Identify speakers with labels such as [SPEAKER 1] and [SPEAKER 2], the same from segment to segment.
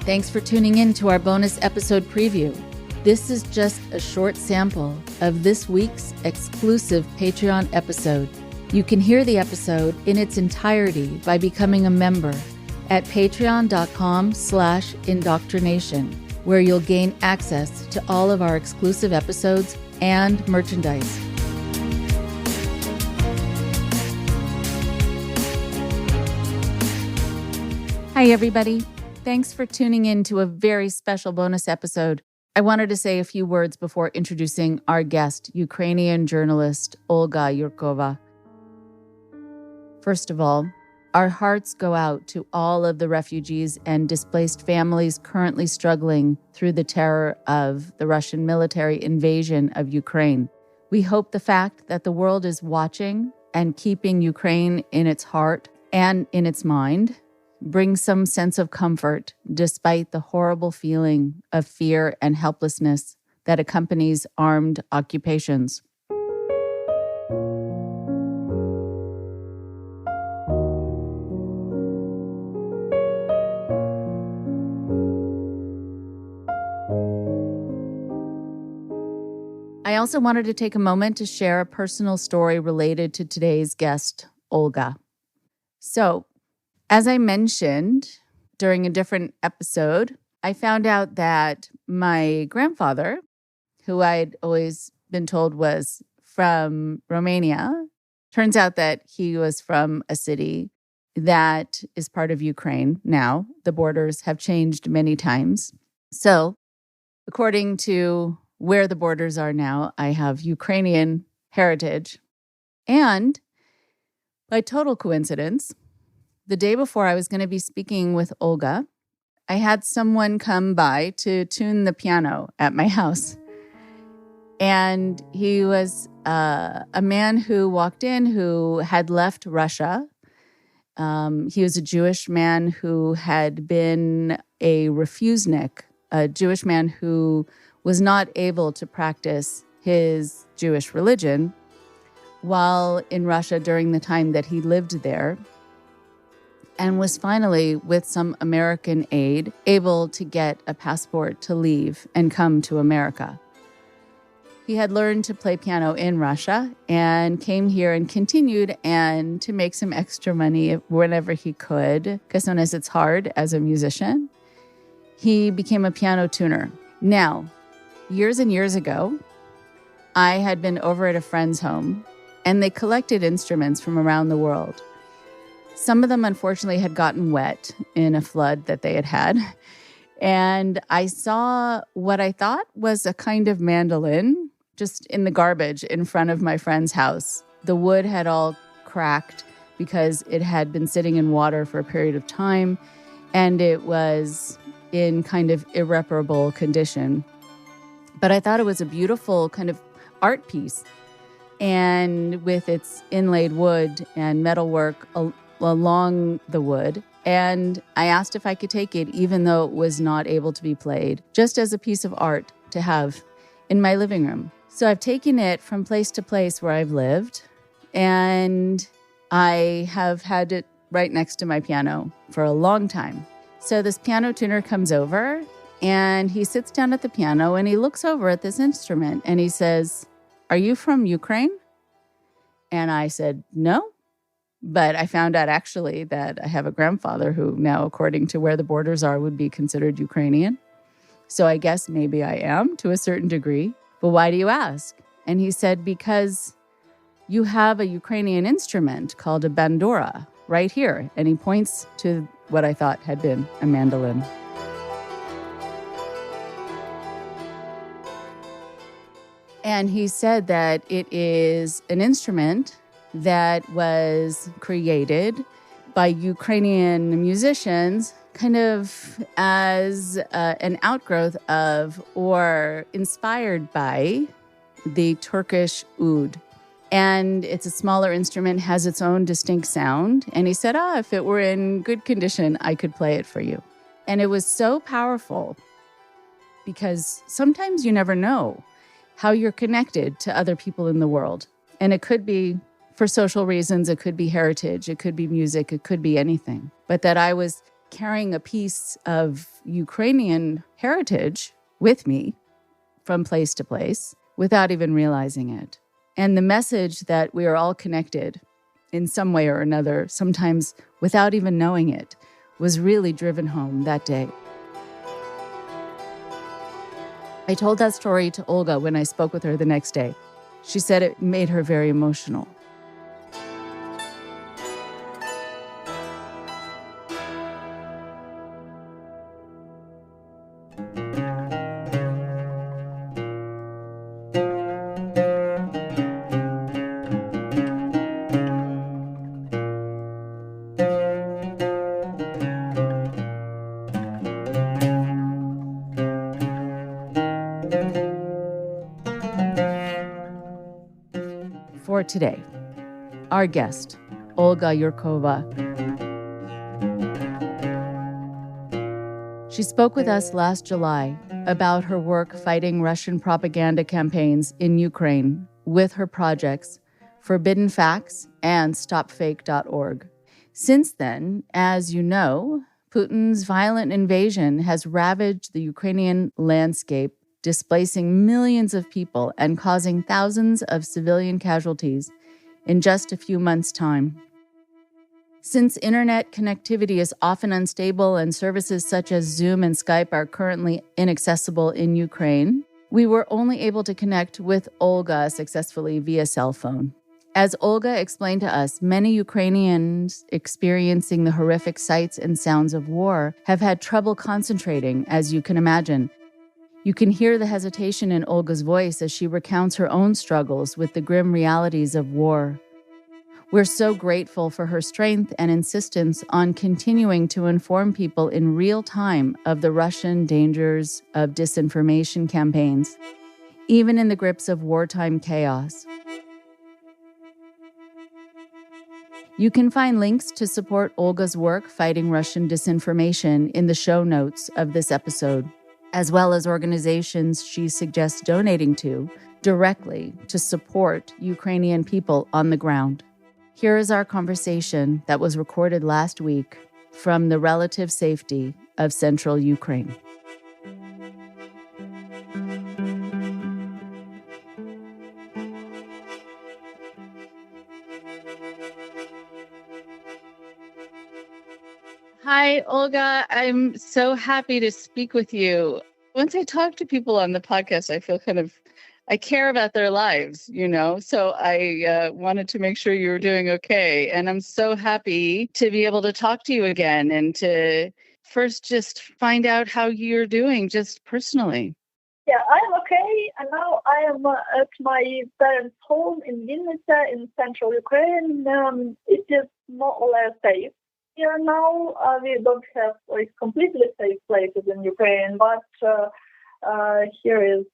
[SPEAKER 1] Thanks for tuning in to our bonus episode preview. This is just a short sample of this week's exclusive Patreon episode. You can hear the episode in its entirety by becoming a member at patreon.com/IndoctriNation, where you'll gain access to all of our exclusive episodes and merchandise. Hi, everybody. Thanks for tuning in to a very special bonus episode. I wanted to say a few words before introducing our guest, Ukrainian journalist Olga Yurkova. First of all, our hearts go out to all of the refugees and displaced families currently struggling through the terror of the Russian military invasion of Ukraine. We hope the fact that the world is watching and keeping Ukraine in its heart and in its mind brings some sense of comfort despite the horrible feeling of fear and helplessness that accompanies armed occupations. I also wanted to take a moment to share a personal story related to today's guest, Olga. So, as I mentioned during a different episode, I found out that my grandfather, who I'd always been told was from Romania, turns out that he was from a city that is part of Ukraine now. The borders have changed many times. So, according to where the borders are now, I have Ukrainian heritage. And by total coincidence, the day before I was going to be speaking with Olga, I had someone come by to tune the piano at my house. And he was a man who walked in who had left Russia. He was a Jewish man who had been a refusenik, a Jewish man who was not able to practice his Jewish religion while in Russia during the time that he lived there, and was finally, with some American aid, able to get a passport to leave and come to America. He had learned to play piano in Russia and came here and continued and to make some extra money whenever he could, because sometimes it's hard as a musician. He became a piano tuner. Now, years and years ago, I had been over at a friend's home, and they collected instruments from around the world. Some of them, unfortunately, had gotten wet in a flood that they had had. And I saw what I thought was a kind of mandolin just in the garbage in front of my friend's house. The wood had all cracked because it had been sitting in water for a period of time, and it was in kind of irreparable condition. But I thought it was a beautiful kind of art piece, and with its inlaid wood and metalwork along the wood. And I asked if I could take it, even though it was not able to be played, just as a piece of art to have in my living room. So I've taken it from place to place where I've lived, and I have had it right next to my piano for a long time. So this piano tuner comes over, and he sits down at the piano, and he looks over at this instrument, and he says, "Are you from Ukraine?" And I said, "No." But I found out actually that I have a grandfather who now, according to where the borders are, would be considered Ukrainian. So I guess maybe I am to a certain degree. But why do you ask? And he said, because you have a Ukrainian instrument called a Bandora right here. And he points to what I thought had been a mandolin. And he said that it is an instrument that was created by Ukrainian musicians kind of as an outgrowth of or inspired by the Turkish oud. And it's a smaller instrument, has its own distinct sound. And he said, if it were in good condition, I could play it for you. And it was so powerful because sometimes you never know how you're connected to other people in the world. And it could be for social reasons, it could be heritage, it could be music, it could be anything. But that I was carrying a piece of Ukrainian heritage with me from place to place without even realizing it. And the message that we are all connected in some way or another, sometimes without even knowing it, was really driven home that day. I told that story to Olga when I spoke with her the next day. She said it made her very emotional. For today, our guest, Olga Yurkova. She spoke with us last July about her work fighting Russian propaganda campaigns in Ukraine with her projects Forbidden Facts and StopFake.org. Since then, as you know, Putin's violent invasion has ravaged the Ukrainian landscape, displacing millions of people and causing thousands of civilian casualties in just a few months' time. Since internet connectivity is often unstable and services such as Zoom and Skype are currently inaccessible in Ukraine, we were only able to connect with Olga successfully via cell phone. As Olga explained to us, many Ukrainians experiencing the horrific sights and sounds of war have had trouble concentrating, as you can imagine. You can hear the hesitation in Olga's voice as she recounts her own struggles with the grim realities of war. We're so grateful for her strength and insistence on continuing to inform people in real time of the Russian dangers of disinformation campaigns, even in the grips of wartime chaos. You can find links to support Olga's work fighting Russian disinformation in the show notes of this episode, as well as organizations she suggests donating to directly to support Ukrainian people on the ground. Here is our conversation that was recorded last week from the relative safety of central Ukraine. Hi, Olga. I'm so happy to speak with you. Once I talk to people on the podcast, I feel I care about their lives, so I wanted to make sure you were doing okay. And I'm so happy to be able to talk to you again and to first just find out how you're doing just personally.
[SPEAKER 2] Yeah, I'm okay. And now I am at my parents' home in Vinnytsia in central Ukraine. It is more or less safe. Here now, we don't have completely safe places in Ukraine, but here is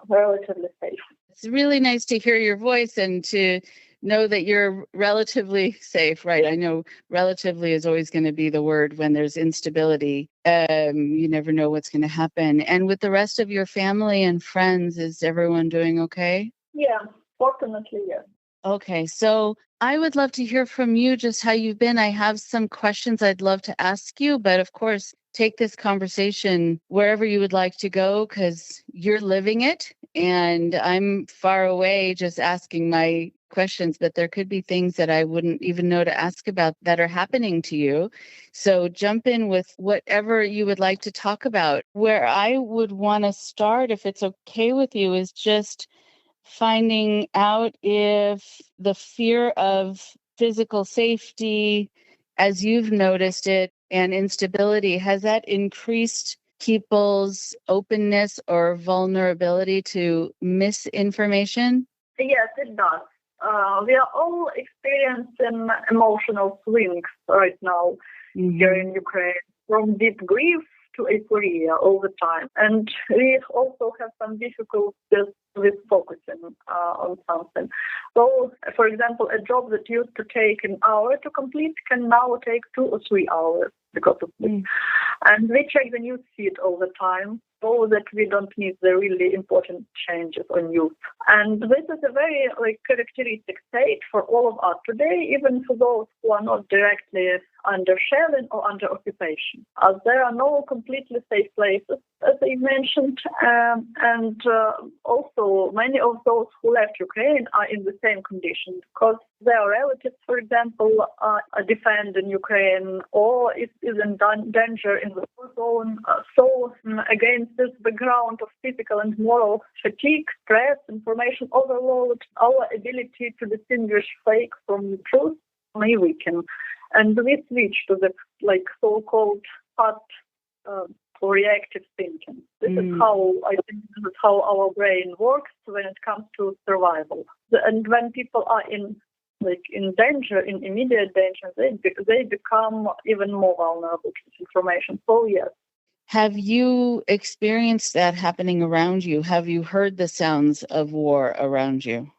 [SPEAKER 2] relatively safe.
[SPEAKER 1] It's really nice to hear your voice and to know that you're relatively safe, right? I know relatively is always going to be the word when there's instability. You never know what's going to happen. And with the rest of your family and friends, is everyone doing okay?
[SPEAKER 2] Yeah, fortunately, yes.
[SPEAKER 1] Okay, so I would love to hear from you just how you've been. I have some questions I'd love to ask you, but of course, take this conversation wherever you would like to go because you're living it and I'm far away just asking my questions, but there could be things that I wouldn't even know to ask about that are happening to you. So jump in with whatever you would like to talk about. Where I would want to start, if it's okay with you, is just finding out if the fear of physical safety, as you've noticed it, and instability, has that increased people's openness or vulnerability to misinformation?
[SPEAKER 2] Yes, it does. We are all experiencing emotional swings right now here in Ukraine, from deep grief to euphoria all the time. And we also have some difficulties with focusing on something. So, for example, a job that used to take an hour to complete can now take 2 or 3 hours because of this. And we check the news feed all the time so that we don't miss the really important changes on news. And this is a very characteristic state for all of us today, even for those who are not directly under shelling or under occupation. There are no completely safe places, as I mentioned, and also many of those who left Ukraine are in the same condition because their relatives, for example, are defending Ukraine or is in danger in the war zone. So against this background of physical and moral fatigue, stress, information overload, our ability to distinguish fake from truth may weaken. And we switch to the so-called fast or reactive thinking. This is how I think this is how our brain works when it comes to survival. And when people are in danger, in immediate danger, they become even more vulnerable to this information. So yes.
[SPEAKER 1] Have you experienced that happening around you? Have you heard the sounds of war around you?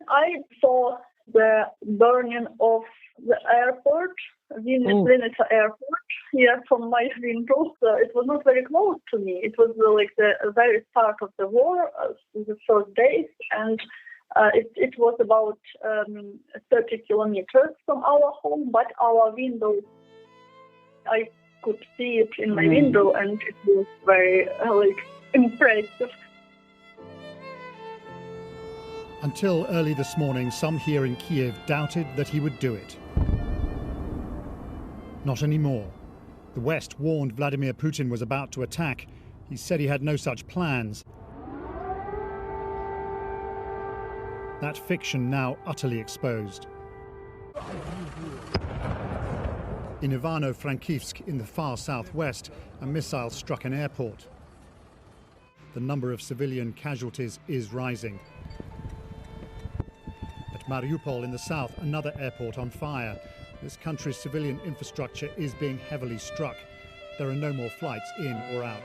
[SPEAKER 2] I saw the burning of the airport, Vinnytsia airport, here from my window. It was not very close to me. It was the very start of the war, the first days, and it was about 30 kilometers from our home, but our window, I could see it in my window, and it was very impressive.
[SPEAKER 3] Until early this morning, some here in Kiev doubted that he would do it. Not anymore. The West warned Vladimir Putin was about to attack. He said he had no such plans. That fiction now utterly exposed. In Ivano-Frankivsk, in the far southwest, a missile struck an airport. The number of civilian casualties is rising. At Mariupol in the south, another airport on fire. This country's civilian infrastructure is being heavily struck. There are no more flights in or out.